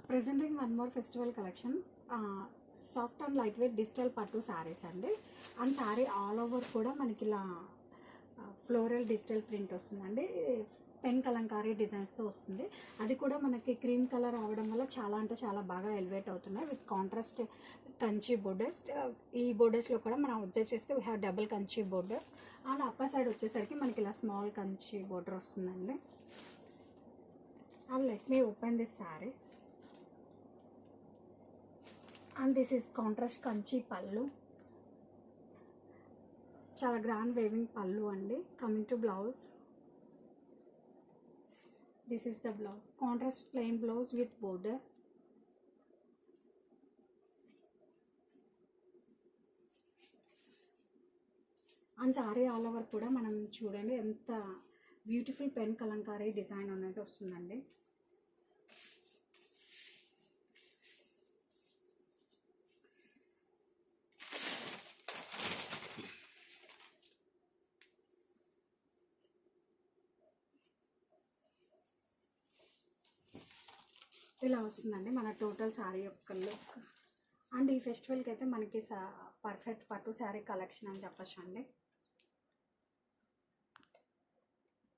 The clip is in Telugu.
Presenting one more festival collection, soft and lightweight digital pattu sarees andi. And saree all over kuda maniki ila floral digital print ostundandi. Pen kalamkari డిజైన్స్తో వస్తుంది. అది కూడా మనకి క్రీమ్ కలర్ అవడం వల్ల చాలా అంటే చాలా బాగా ఎలివేట్ అవుతున్నాయి విత్ కాంట్రాస్ట్ కంచి బోర్డర్స్. ఈ బోర్డర్స్లో కూడా మనం అబ్జర్వ్ చేస్తే we have double Kanchi borders and upper side వచ్చేసరికి మనకి ఇలా స్మాల్ కంచి బోర్డర్ వస్తుందండి. And let me open this sari. And this is contrast Kanchi పళ్ళు, చాలా గ్రాండ్ వేవింగ్ పళ్ళు అండి. Coming to blouse, this is the blouse, contrast plain blouse with border. And sorry all over కూడా మనం చూడండి ఎంత బ్యూటిఫుల్ పెన్ కలంకారీ డిజైన్ అనేది వస్తుందండి. ఇలా వస్తుందండి మన టోటల్ శారీ యొక్క లుక్. అండ్ ఈ ఫెస్టివల్కి అయితే మనకి పర్ఫెక్ట్ పట్టు శారీ కలెక్షన్ అని చెప్పచ్చు అండి.